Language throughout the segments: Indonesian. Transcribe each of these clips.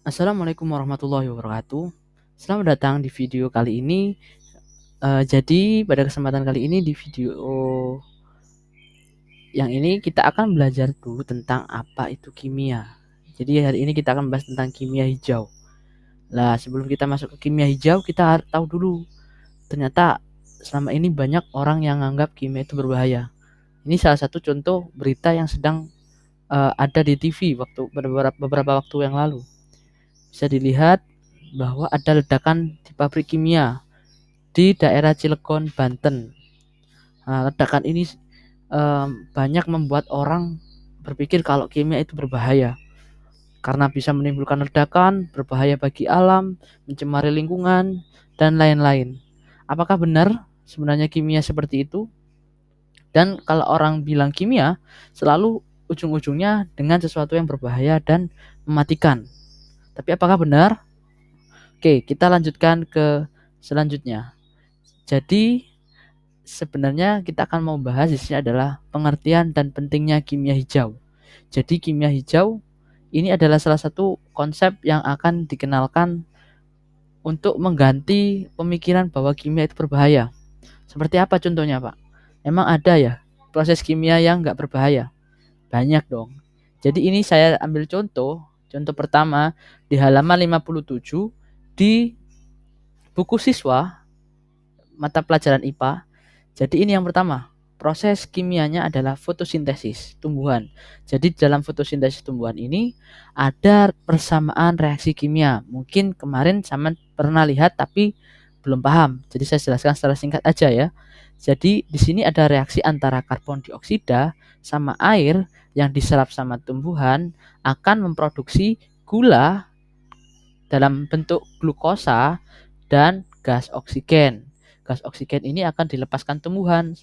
Assalamualaikum warahmatullahi wabarakatuh. Selamat datang di video kali ini. Jadi pada kesempatan kali ini di video yang ini kita akan belajar dulu tentang apa itu kimia. Jadi hari ini kita akan membahas tentang kimia hijau. Lah sebelum kita masuk ke kimia hijau, kita harus tahu dulu. Ternyata selama ini banyak orang yang menganggap kimia itu berbahaya. Ini salah satu contoh berita yang sedang ada di TV beberapa waktu yang lalu. Bisa dilihat bahwa ada ledakan di pabrik kimia di daerah Cilegon, Banten. Nah, ledakan ini banyak membuat orang berpikir kalau kimia itu berbahaya karena bisa menimbulkan ledakan, berbahaya bagi alam, mencemari lingkungan, dan lain-lain. Apakah benar sebenarnya kimia seperti itu? Dan kalau orang bilang kimia, selalu ujung-ujungnya dengan sesuatu yang berbahaya dan mematikan. Tapi apakah benar? Oke, kita lanjutkan ke selanjutnya. Jadi sebenarnya kita akan mau bahas di sini adalah pengertian dan pentingnya kimia hijau. Jadi kimia hijau ini adalah salah satu konsep yang akan dikenalkan untuk mengganti pemikiran bahwa kimia itu berbahaya. Seperti apa contohnya, Pak? Emang ada ya proses kimia yang nggak berbahaya? Banyak dong. Jadi ini saya ambil contoh pertama di halaman 57 di buku siswa mata pelajaran IPA. Jadi ini yang pertama, proses kimianya adalah fotosintesis tumbuhan. Jadi dalam fotosintesis tumbuhan ini ada persamaan reaksi kimia. Mungkin kemarin sama pernah lihat tapi belum paham. Jadi saya jelaskan secara singkat aja ya. Jadi di sini ada reaksi antara karbon dioksida sama air yang diserap sama tumbuhan akan memproduksi gula dalam bentuk glukosa dan gas oksigen. Gas oksigen ini akan dilepaskan tumbuhan.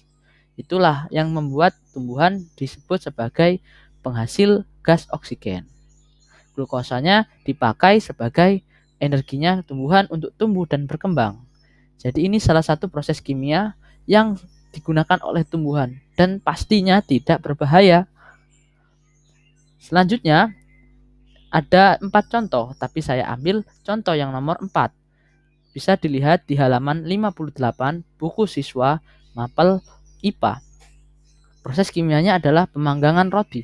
Itulah yang membuat tumbuhan disebut sebagai penghasil gas oksigen. Glukosanya dipakai sebagai energinya tumbuhan untuk tumbuh dan berkembang. Jadi ini salah satu proses kimia yang digunakan oleh tumbuhan dan pastinya tidak berbahaya. Selanjutnya ada 4 contoh, tapi saya ambil contoh yang nomor 4. Bisa dilihat di halaman 58 buku siswa mapel IPA. Proses kimianya adalah pemanggangan roti.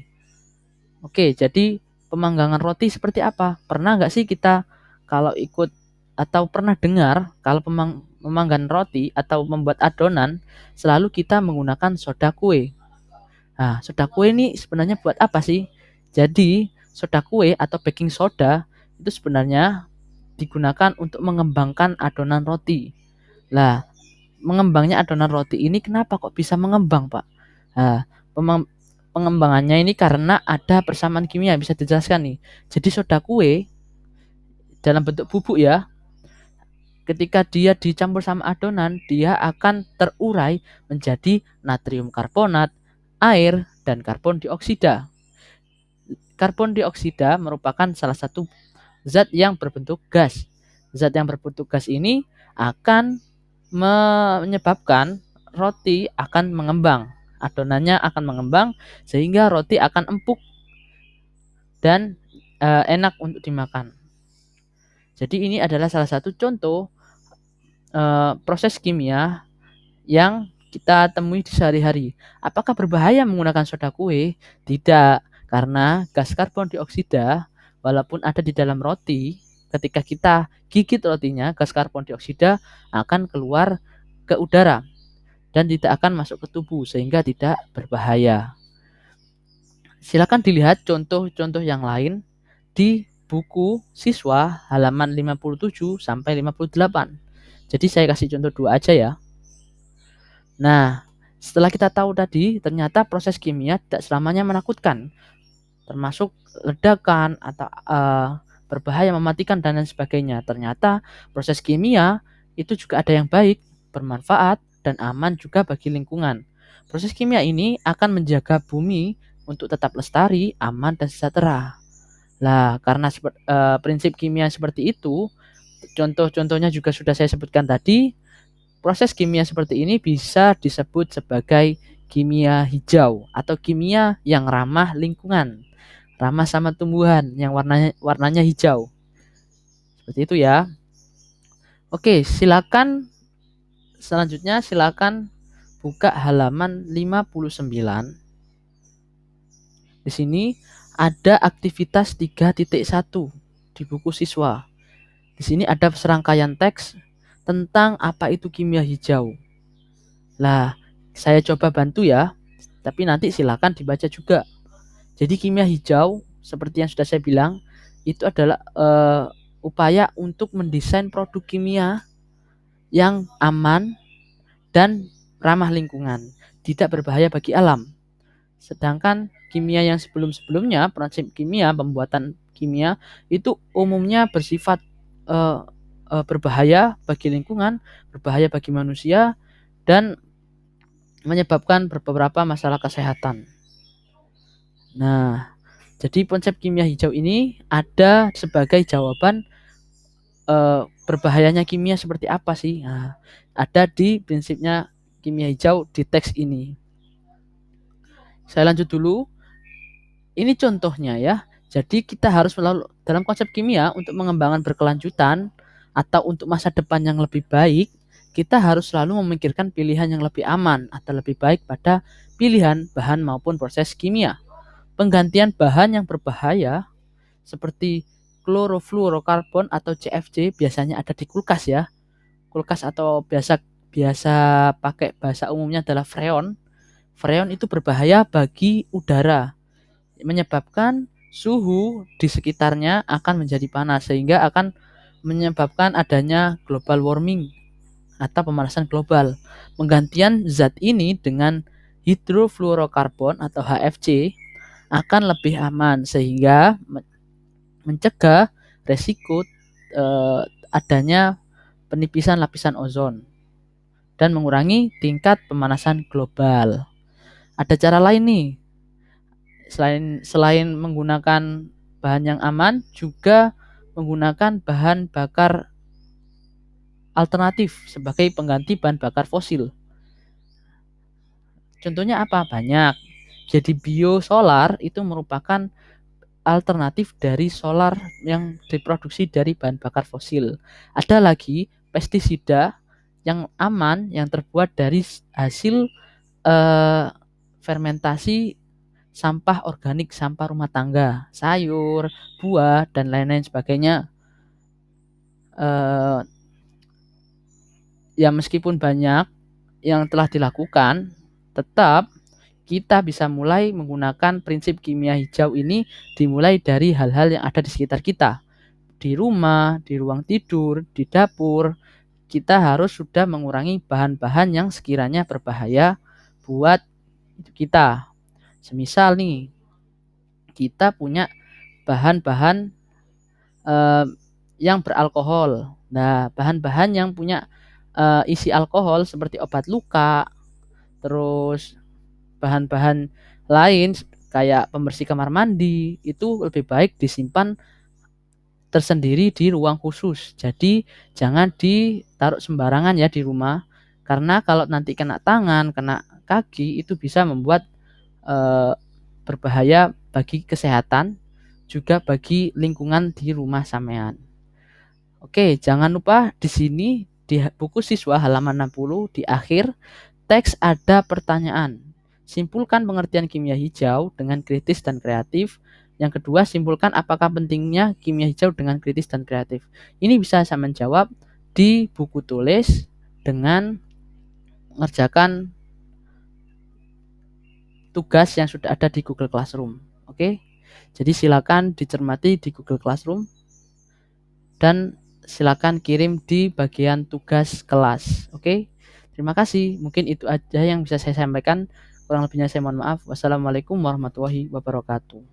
Oke, jadi pemanggangan roti seperti apa? Pernah nggak sih kita kalau ikut atau pernah dengar kalau memanggang roti atau membuat adonan selalu kita menggunakan soda kue. Nah, soda kue ini sebenarnya buat apa sih? Jadi, soda kue atau baking soda itu sebenarnya digunakan untuk mengembangkan adonan roti. Lah, mengembangnya adonan roti ini kenapa kok bisa mengembang, Pak? Nah, pengembangannya ini karena ada persamaan kimia, bisa dijelaskan nih. Jadi soda kue dalam bentuk bubuk ya, ketika dia dicampur sama adonan, dia akan terurai menjadi natrium karbonat, air, dan karbon dioksida. Karbon dioksida merupakan salah satu zat yang berbentuk gas. Zat yang berbentuk gas ini akan menyebabkan roti akan mengembang. Adonannya akan mengembang sehingga roti akan empuk dan enak untuk dimakan. Jadi ini adalah salah satu contoh proses kimia yang kita temui di sehari-hari. Apakah berbahaya menggunakan soda kue? Tidak, karena gas karbon dioksida walaupun ada di dalam roti, ketika kita gigit rotinya, gas karbon dioksida akan keluar ke udara dan tidak akan masuk ke tubuh sehingga tidak berbahaya. Silakan dilihat contoh-contoh yang lain di buku siswa halaman 57 sampai 58. Jadi saya kasih contoh 2 aja ya. Nah, setelah kita tahu tadi, ternyata proses kimia tidak selamanya menakutkan, termasuk ledakan atau berbahaya, mematikan dan lain sebagainya. Ternyata proses kimia itu juga ada yang baik, bermanfaat dan aman juga bagi lingkungan. Proses kimia ini akan menjaga bumi untuk tetap lestari, aman dan sejahtera. Lah, karena prinsip kimia seperti itu, contoh-contohnya juga sudah saya sebutkan tadi. Proses kimia seperti ini bisa disebut sebagai kimia hijau atau kimia yang ramah lingkungan, ramah sama tumbuhan yang warnanya hijau. Seperti itu ya. Oke, silakan selanjutnya silakan buka halaman 59. Di sini ada aktivitas 3.1 di buku siswa. Di sini ada serangkaian teks tentang apa itu kimia hijau. Lah, saya coba bantu ya, tapi nanti silakan dibaca juga. Jadi kimia hijau, seperti yang sudah saya bilang, itu adalah upaya untuk mendesain produk kimia yang aman dan ramah lingkungan, tidak berbahaya bagi alam. Sedangkan kimia yang sebelum-sebelumnya, prinsip kimia, pembuatan kimia itu umumnya bersifat berbahaya bagi lingkungan, berbahaya bagi manusia, dan menyebabkan beberapa masalah kesehatan. Nah, jadi konsep kimia hijau ini ada sebagai jawaban berbahayanya kimia seperti apa sih? Nah, ada di prinsipnya kimia hijau di teks ini. Saya lanjut dulu. Ini contohnya ya. Jadi kita harus melalui dalam konsep kimia untuk mengembangkan berkelanjutan atau untuk masa depan yang lebih baik, kita harus selalu memikirkan pilihan yang lebih aman atau lebih baik pada pilihan bahan maupun proses kimia. Penggantian bahan yang berbahaya seperti klorofluorokarbon atau CFC biasanya ada di kulkas ya. Kulkas atau biasa biasa pakai bahasa umumnya adalah freon. Freon itu berbahaya bagi udara, menyebabkan suhu di sekitarnya akan menjadi panas sehingga akan menyebabkan adanya global warming atau pemanasan global. Penggantian zat ini dengan hidrofluorokarbon atau HFC akan lebih aman sehingga mencegah resiko adanya penipisan lapisan ozon dan mengurangi tingkat pemanasan global. Ada cara lain nih, selain menggunakan bahan yang aman, juga menggunakan bahan bakar alternatif sebagai pengganti bahan bakar fosil. Contohnya apa? Banyak. Jadi biosolar itu merupakan alternatif dari solar yang diproduksi dari bahan bakar fosil. Ada lagi pestisida yang aman yang terbuat dari hasil fermentasi sampah organik, sampah rumah tangga, sayur, buah, dan lain-lain sebagainya. Ya meskipun banyak yang telah dilakukan, tetap kita bisa mulai menggunakan prinsip kimia hijau ini dimulai dari hal-hal yang ada di sekitar kita. Di rumah, di ruang tidur, di dapur, kita harus sudah mengurangi bahan-bahan yang sekiranya berbahaya buat kita. Semisal nih, kita punya bahan-bahan yang beralkohol. Nah, bahan-bahan yang punya isi alkohol seperti obat luka, terus bahan-bahan lain kayak pembersih kamar mandi itu lebih baik disimpan tersendiri di ruang khusus. Jadi jangan ditaruh sembarangan ya di rumah, karena kalau nanti kena tangan, kena kaki itu bisa membuat berbahaya bagi kesehatan juga bagi lingkungan di rumah sampean. Oke, jangan lupa di sini di buku siswa halaman 60 di akhir teks ada pertanyaan. Simpulkan pengertian kimia hijau dengan kritis dan kreatif. Yang kedua, simpulkan apakah pentingnya kimia hijau dengan kritis dan kreatif. Ini bisa saya menjawab di buku tulis dengan mengerjakan tugas yang sudah ada di Google Classroom. Oke. Jadi silakan dicermati di Google Classroom dan silakan kirim di bagian tugas kelas. Oke. Terima kasih. Mungkin itu aja yang bisa saya sampaikan. Kurang lebihnya saya mohon maaf. Wassalamualaikum warahmatullahi wabarakatuh.